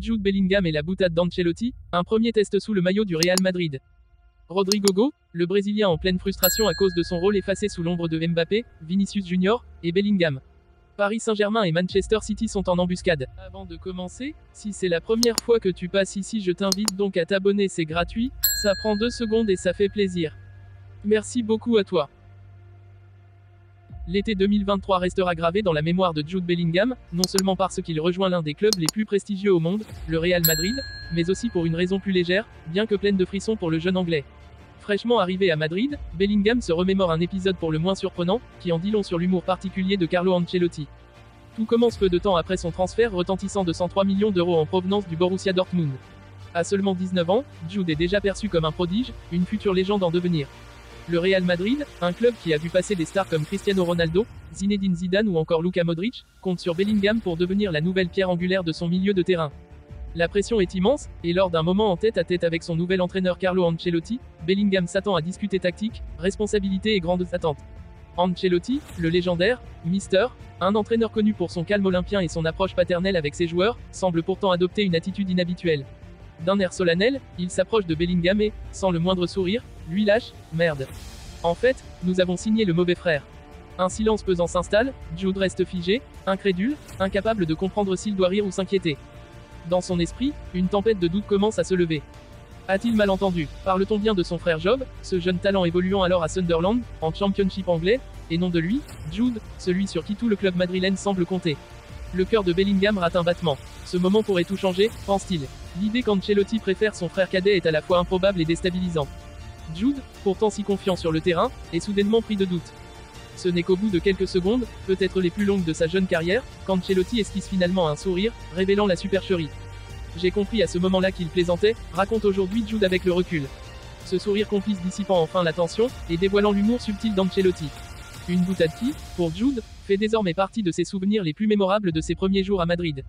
Jude Bellingham et la boutade d'Ancelotti, un premier test sous le maillot du Real Madrid. Rodrigo Go, le Brésilien en pleine frustration à cause de son rôle effacé sous l'ombre de Mbappé, Vinicius Junior, et Bellingham. Paris Saint-Germain et Manchester City sont en embuscade. Avant de commencer, si c'est la première fois que tu passes ici, je t'invite donc à t'abonner, c'est gratuit, ça prend 2 secondes et ça fait plaisir. Merci beaucoup à toi. L'été 2023 restera gravé dans la mémoire de Jude Bellingham, non seulement parce qu'il rejoint l'un des clubs les plus prestigieux au monde, le Real Madrid, mais aussi pour une raison plus légère, bien que pleine de frissons pour le jeune Anglais. Fraîchement arrivé à Madrid, Bellingham se remémore un épisode pour le moins surprenant, qui en dit long sur l'humour particulier de Carlo Ancelotti. Tout commence peu de temps après son transfert retentissant de 103 millions d'euros en provenance du Borussia Dortmund. À seulement 19 ans, Jude est déjà perçu comme un prodige, une future légende en devenir. Le Real Madrid, un club qui a vu passer des stars comme Cristiano Ronaldo, Zinedine Zidane ou encore Luka Modric, compte sur Bellingham pour devenir la nouvelle pierre angulaire de son milieu de terrain. La pression est immense, et lors d'un moment en tête-à-tête avec son nouvel entraîneur Carlo Ancelotti, Bellingham s'attend à discuter tactique, responsabilité et grandes attentes. Ancelotti, le légendaire Mister, un entraîneur connu pour son calme olympien et son approche paternelle avec ses joueurs, semble pourtant adopter une attitude inhabituelle. D'un air solennel, il s'approche de Bellingham et, sans le moindre sourire, lui lâche « Merde. En fait, nous avons signé le mauvais frère ». Un silence pesant s'installe, Jude reste figé, incrédule, incapable de comprendre s'il doit rire ou s'inquiéter. Dans son esprit, une tempête de doute commence à se lever. A-t-il mal entendu? Parle-t-on bien de son frère Job, ce jeune talent évoluant alors à Sunderland, en Championship anglais, et non de lui, Jude, celui sur qui tout le club madrilène semble compter? Le cœur de Bellingham rate un battement. Ce moment pourrait tout changer, pense-t-il. L'idée qu'Ancelotti préfère son frère cadet est à la fois improbable et déstabilisante. Jude, pourtant si confiant sur le terrain, est soudainement pris de doute. Ce n'est qu'au bout de quelques secondes, peut-être les plus longues de sa jeune carrière, qu'Ancelotti esquisse finalement un sourire, révélant la supercherie. J'ai compris à ce moment-là qu'il plaisantait, raconte aujourd'hui Jude avec le recul. Ce sourire complice dissipant enfin la tension, et dévoilant l'humour subtil d'Ancelotti. Une boutade qui, pour Jude, fait désormais partie de ses souvenirs les plus mémorables de ses premiers jours à Madrid.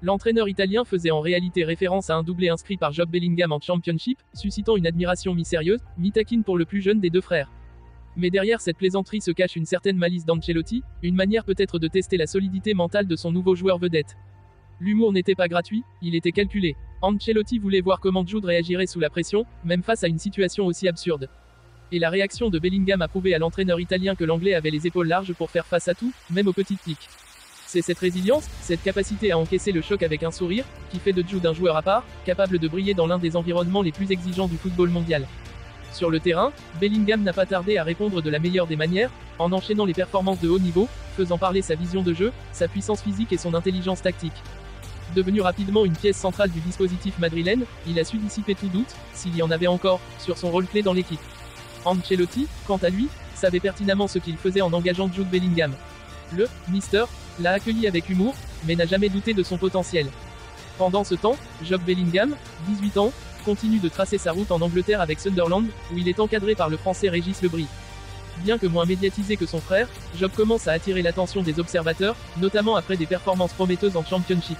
L'entraîneur italien faisait en réalité référence à un doublé inscrit par Job Bellingham en Championship, suscitant une admiration mi-sérieuse, mi-taquine pour le plus jeune des deux frères. Mais derrière cette plaisanterie se cache une certaine malice d'Ancelotti, une manière peut-être de tester la solidité mentale de son nouveau joueur vedette. L'humour n'était pas gratuit, il était calculé. Ancelotti voulait voir comment Jude réagirait sous la pression, même face à une situation aussi absurde. Et la réaction de Bellingham a prouvé à l'entraîneur italien que l'anglais avait les épaules larges pour faire face à tout, même aux petites piques. C'est cette résilience, cette capacité à encaisser le choc avec un sourire, qui fait de Jude un joueur à part, capable de briller dans l'un des environnements les plus exigeants du football mondial. Sur le terrain, Bellingham n'a pas tardé à répondre de la meilleure des manières, en enchaînant les performances de haut niveau, faisant parler sa vision de jeu, sa puissance physique et son intelligence tactique. Devenu rapidement une pièce centrale du dispositif madrilène, il a su dissiper tout doute, s'il y en avait encore, sur son rôle clé dans l'équipe. Ancelotti, quant à lui, savait pertinemment ce qu'il faisait en engageant Jude Bellingham. Le Mister l'a accueilli avec humour, mais n'a jamais douté de son potentiel. Pendant ce temps, Job Bellingham, 18 ans, continue de tracer sa route en Angleterre avec Sunderland, où il est encadré par le français Régis Lebris. Bien que moins médiatisé que son frère, Job commence à attirer l'attention des observateurs, notamment après des performances prometteuses en Championship.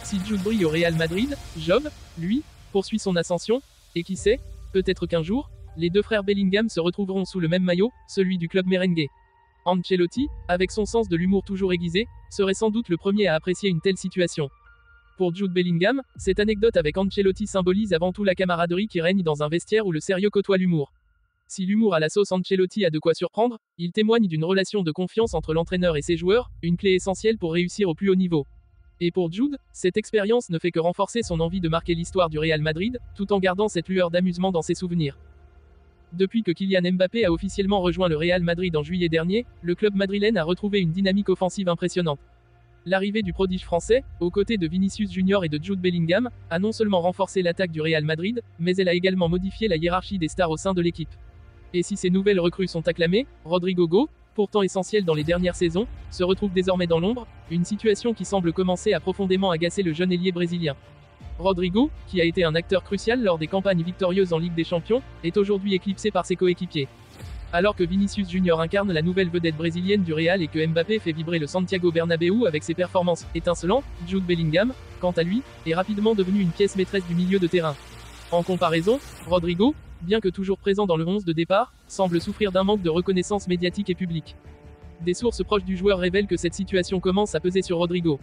Si Jude brille au Real Madrid, Job, lui, poursuit son ascension, et qui sait, peut-être qu'un jour, les deux frères Bellingham se retrouveront sous le même maillot, celui du club merengue. Ancelotti, avec son sens de l'humour toujours aiguisé, serait sans doute le premier à apprécier une telle situation. Pour Jude Bellingham, cette anecdote avec Ancelotti symbolise avant tout la camaraderie qui règne dans un vestiaire où le sérieux côtoie l'humour. Si l'humour à la sauce Ancelotti a de quoi surprendre, il témoigne d'une relation de confiance entre l'entraîneur et ses joueurs, une clé essentielle pour réussir au plus haut niveau. Et pour Jude, cette expérience ne fait que renforcer son envie de marquer l'histoire du Real Madrid, tout en gardant cette lueur d'amusement dans ses souvenirs. Depuis que Kylian Mbappé a officiellement rejoint le Real Madrid en juillet dernier, le club madrilène a retrouvé une dynamique offensive impressionnante. L'arrivée du prodige français, aux côtés de Vinicius Junior et de Jude Bellingham, a non seulement renforcé l'attaque du Real Madrid, mais elle a également modifié la hiérarchie des stars au sein de l'équipe. Et si ces nouvelles recrues sont acclamées, Rodrigo Go, pourtant essentiel dans les dernières saisons, se retrouve désormais dans l'ombre, une situation qui semble commencer à profondément agacer le jeune ailier brésilien. Rodrigo, qui a été un acteur crucial lors des campagnes victorieuses en Ligue des Champions, est aujourd'hui éclipsé par ses coéquipiers. Alors que Vinicius Junior incarne la nouvelle vedette brésilienne du Real et que Mbappé fait vibrer le Santiago Bernabéu avec ses performances étincelantes, Jude Bellingham, quant à lui, est rapidement devenu une pièce maîtresse du milieu de terrain. En comparaison, Rodrigo, bien que toujours présent dans le 11 de départ, semble souffrir d'un manque de reconnaissance médiatique et publique. Des sources proches du joueur révèlent que cette situation commence à peser sur Rodrigo.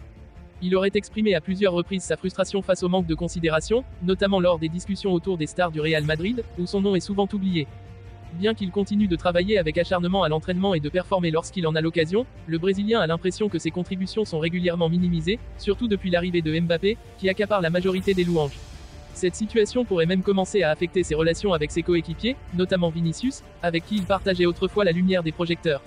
Il aurait exprimé à plusieurs reprises sa frustration face au manque de considération, notamment lors des discussions autour des stars du Real Madrid, où son nom est souvent oublié. Bien qu'il continue de travailler avec acharnement à l'entraînement et de performer lorsqu'il en a l'occasion, le Brésilien a l'impression que ses contributions sont régulièrement minimisées, surtout depuis l'arrivée de Mbappé, qui accapare la majorité des louanges. Cette situation pourrait même commencer à affecter ses relations avec ses coéquipiers, notamment Vinicius, avec qui il partageait autrefois la lumière des projecteurs.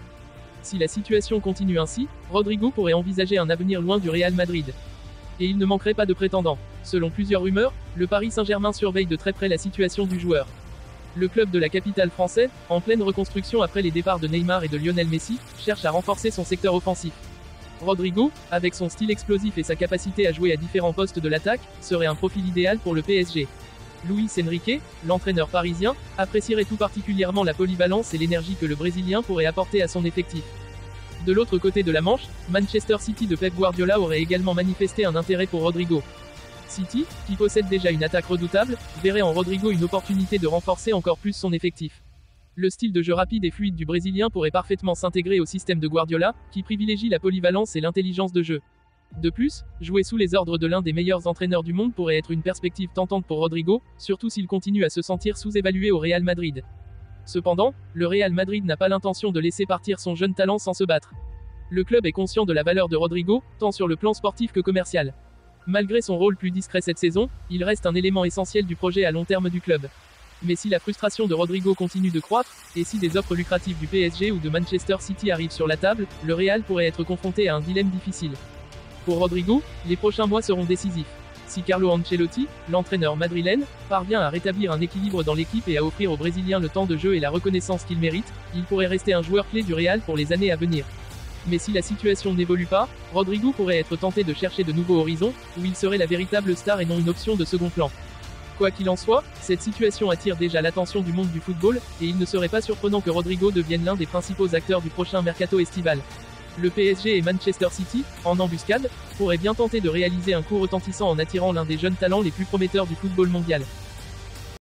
Si la situation continue ainsi, Rodrigo pourrait envisager un avenir loin du Real Madrid. Et il ne manquerait pas de prétendants. Selon plusieurs rumeurs, le Paris Saint-Germain surveille de très près la situation du joueur. Le club de la capitale française, en pleine reconstruction après les départs de Neymar et de Lionel Messi, cherche à renforcer son secteur offensif. Rodrigo, avec son style explosif et sa capacité à jouer à différents postes de l'attaque, serait un profil idéal pour le PSG. Luis Enrique, l'entraîneur parisien, apprécierait tout particulièrement la polyvalence et l'énergie que le Brésilien pourrait apporter à son effectif. De l'autre côté de la Manche, Manchester City de Pep Guardiola aurait également manifesté un intérêt pour Rodrigo. City, qui possède déjà une attaque redoutable, verrait en Rodrigo une opportunité de renforcer encore plus son effectif. Le style de jeu rapide et fluide du Brésilien pourrait parfaitement s'intégrer au système de Guardiola, qui privilégie la polyvalence et l'intelligence de jeu. De plus, jouer sous les ordres de l'un des meilleurs entraîneurs du monde pourrait être une perspective tentante pour Rodrigo, surtout s'il continue à se sentir sous-évalué au Real Madrid. Cependant, le Real Madrid n'a pas l'intention de laisser partir son jeune talent sans se battre. Le club est conscient de la valeur de Rodrigo, tant sur le plan sportif que commercial. Malgré son rôle plus discret cette saison, il reste un élément essentiel du projet à long terme du club. Mais si la frustration de Rodrigo continue de croître, et si des offres lucratives du PSG ou de Manchester City arrivent sur la table, le Real pourrait être confronté à un dilemme difficile. Pour Rodrigo, les prochains mois seront décisifs. Si Carlo Ancelotti, l'entraîneur madrilène, parvient à rétablir un équilibre dans l'équipe et à offrir aux Brésiliens le temps de jeu et la reconnaissance qu'il mérite, il pourrait rester un joueur clé du Real pour les années à venir. Mais si la situation n'évolue pas, Rodrigo pourrait être tenté de chercher de nouveaux horizons, où il serait la véritable star et non une option de second plan. Quoi qu'il en soit, cette situation attire déjà l'attention du monde du football, et il ne serait pas surprenant que Rodrigo devienne l'un des principaux acteurs du prochain mercato estival. Le PSG et Manchester City, en embuscade, pourraient bien tenter de réaliser un coup retentissant en attirant l'un des jeunes talents les plus prometteurs du football mondial.